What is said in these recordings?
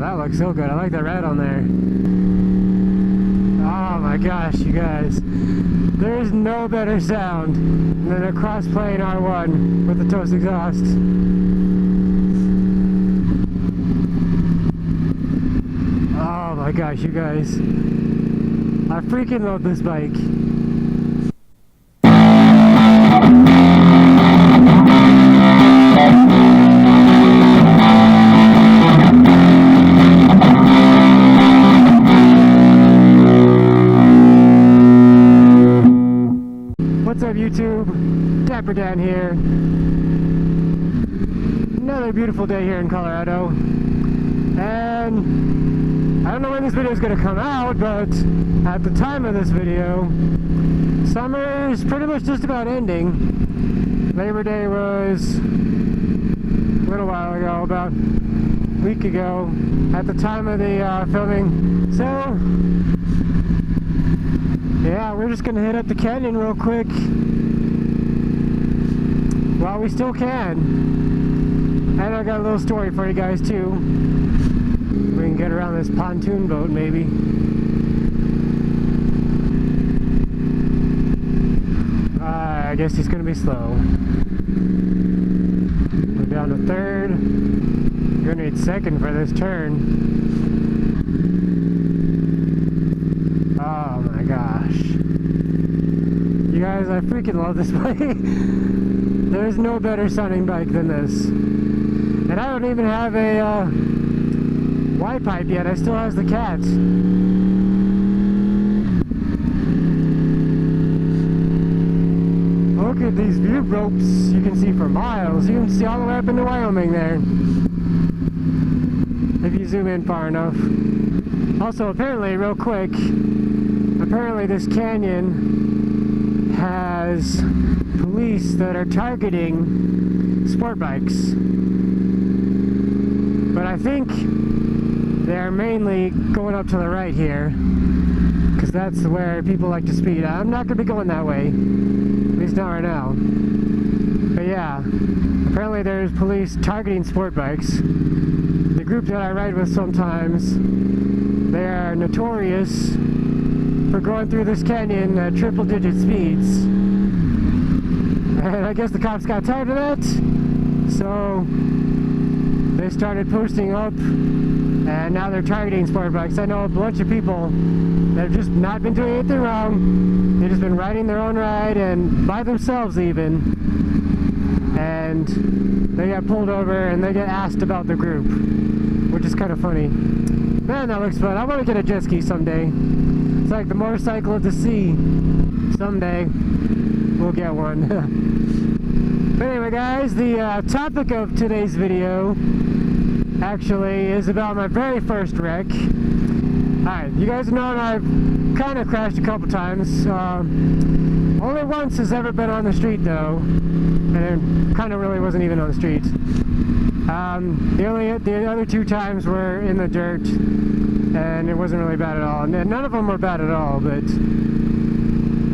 that looks so good. I like the red on there. Oh my gosh, you guys. There's no better sound than a cross-plane R1 with the toast exhaust. Oh my gosh, you guys. I freaking love this bike. What's up YouTube? DapperxDan here. Another beautiful day here in Colorado. And I don't know when this video is going to come out, but at the time of this video, summer is pretty much just about ending. Labor Day was a little while ago, about a week ago, at the time of the filming. So yeah, we're just gonna hit up the canyon real quick while we still can. And I got a little story for you guys too. We can get around this pontoon boat maybe. I guess he's gonna be slow. We're down to third. You're gonna need second for this turn. Oh my gosh. You guys, I freaking love this bike. There's no better sounding bike than this. And I don't even have a Y pipe yet. I still have the cat. Look at these view ropes. You can see for miles. You can see all the way up into Wyoming there. If you zoom in far enough. Also, apparently, real quick, apparently this canyon has police that are targeting sport bikes. But I think they're mainly going up to the right here, because that's where people like to speed. I'm not going to be going that way, at least not right now. But yeah, apparently there's police targeting sport bikes. The group that I ride with sometimes, they are notorious for going through this canyon at triple-digit speeds. And I guess the cops got tired of that, so they started posting up, and now they're targeting sport bikes. I know a bunch of people that have just not been doing anything wrong. They've just been riding their own ride, and by themselves even. And they get pulled over, and they get asked about the group, which is kind of funny. Man, that looks fun. I want to get a jet ski someday. It's like the motorcycle of the sea. Someday, we'll get one. But anyway, guys, the topic of today's video actually is about my very first wreck. Alright, you guys know I've kind of crashed a couple times. Only once has ever been on the street, though. And it kind of really wasn't even on the street. The other two times were in the dirt, and it wasn't really bad at all. And none of them were bad at all, but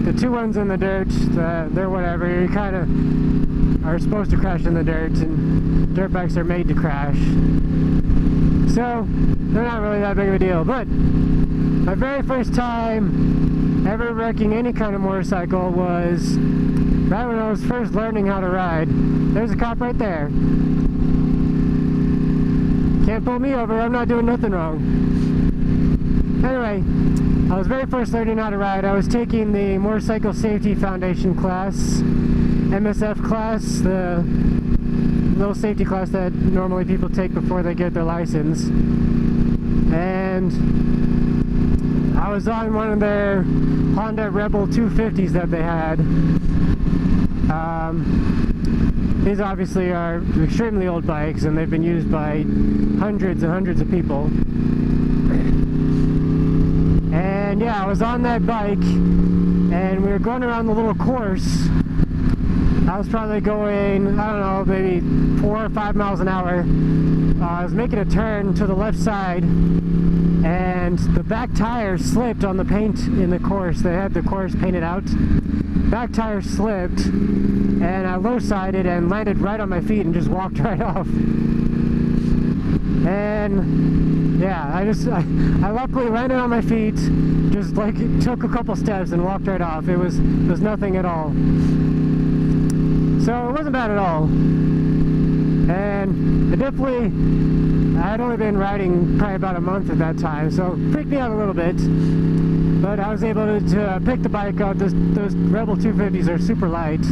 the two ones in the dirt, they're whatever. You kind of are supposed to crash in the dirt, and dirt bikes are made to crash. So, they're not really that big of a deal. But my very first time ever wrecking any kind of motorcycle was right when I was first learning how to ride. There's a cop right there. Can't pull me over, I'm not doing nothing wrong. Anyway, I was very first learning how to ride. I was taking the Motorcycle Safety Foundation class, MSF class, the little safety class that normally people take before they get their license. And I was on one of their Honda Rebel 250s that they had. These obviously are extremely old bikes, and they've been used by hundreds and hundreds of people. And yeah, I was on that bike, and we were going around the little course. I was probably going, I don't know, maybe 4 or 5 miles an hour. I was making a turn to the left side, and the back tire slipped on the paint in the course. They had the course painted out. Back tire slipped, and I low-sided and landed right on my feet and just walked right off. And yeah, I luckily landed on my feet, just like took a couple steps and walked right off. It was nothing at all. So it wasn't bad at all. And it definitely, I had only been riding probably about a month at that time, so it freaked me out a little bit. But I was able to pick the bike up. Those Rebel 250s are super light.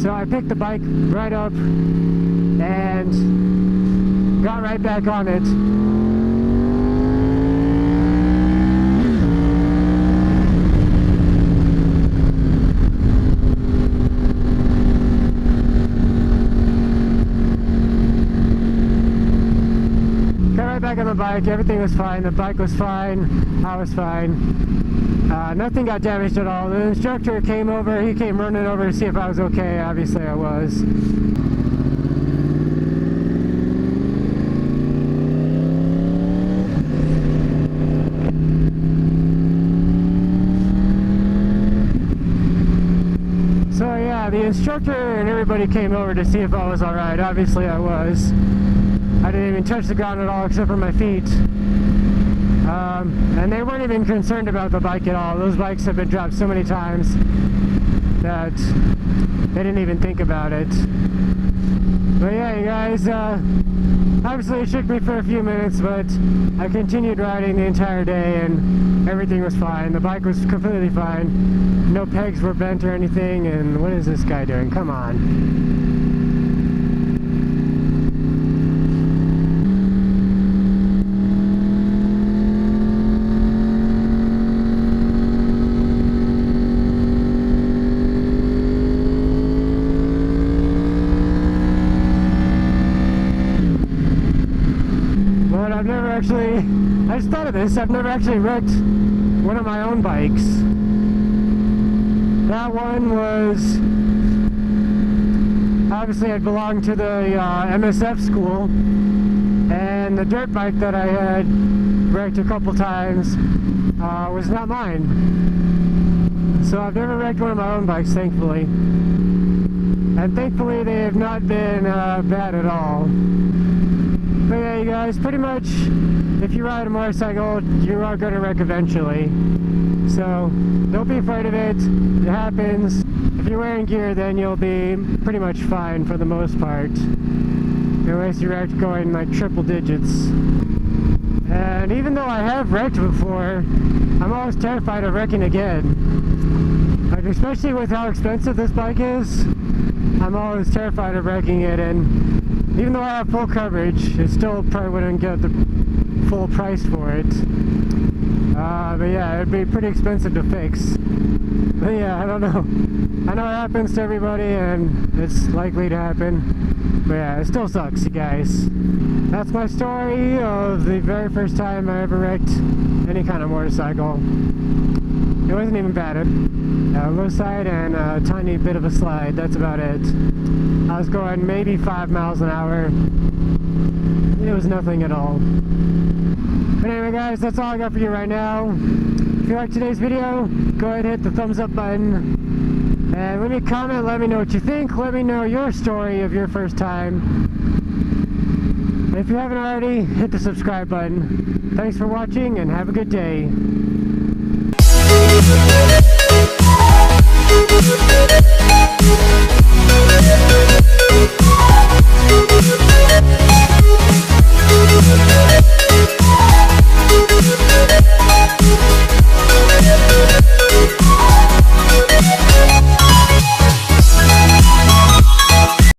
So I picked the bike right up and got right back on it. Back on the bike, everything was fine. The bike was fine, I was fine. Nothing got damaged at all. The instructor came over, he came running over to see if I was okay. Obviously I was. So yeah, the instructor and everybody came over to see if I was alright. Obviously I was. I didn't even touch the ground at all except for my feet. And they weren't even concerned about the bike at all. Those bikes have been dropped so many times that they didn't even think about it. But yeah, you guys, obviously it shook me for a few minutes, but I continued riding the entire day and everything was fine. The bike was completely fine. No pegs were bent or anything, and what is this guy doing? Come on. I've never actually, I just thought of this, I've never actually wrecked one of my own bikes. That one was, obviously it belonged to the MSF school, and the dirt bike that I had wrecked a couple times was not mine. So I've never wrecked one of my own bikes, thankfully. And thankfully they have not been bad at all. But yeah, you guys, pretty much, if you ride a motorcycle, you are going to wreck eventually. So, don't be afraid of it. It happens. If you're wearing gear, then you'll be pretty much fine for the most part. Unless you're going like triple digits. And even though I have wrecked before, I'm always terrified of wrecking again. Like, especially with how expensive this bike is, I'm always terrified of wrecking it, and even though I have full coverage, it still probably wouldn't get the full price for it. But yeah, it'd be pretty expensive to fix. But yeah, I don't know. I know it happens to everybody, and it's likely to happen. But yeah, it still sucks, you guys. That's my story of the very first time I ever wrecked any kind of motorcycle. It wasn't even bad. Low side and a tiny bit of a slide, that's about it. I was going maybe 5 miles an hour. It was nothing at all. But anyway guys, that's all I got for you right now. If you liked today's video, go ahead and hit the thumbs up button. And leave me a comment, let me know what you think. Let me know your story of your first time. And if you haven't already, hit the subscribe button. Thanks for watching and have a good day. We'll be right back.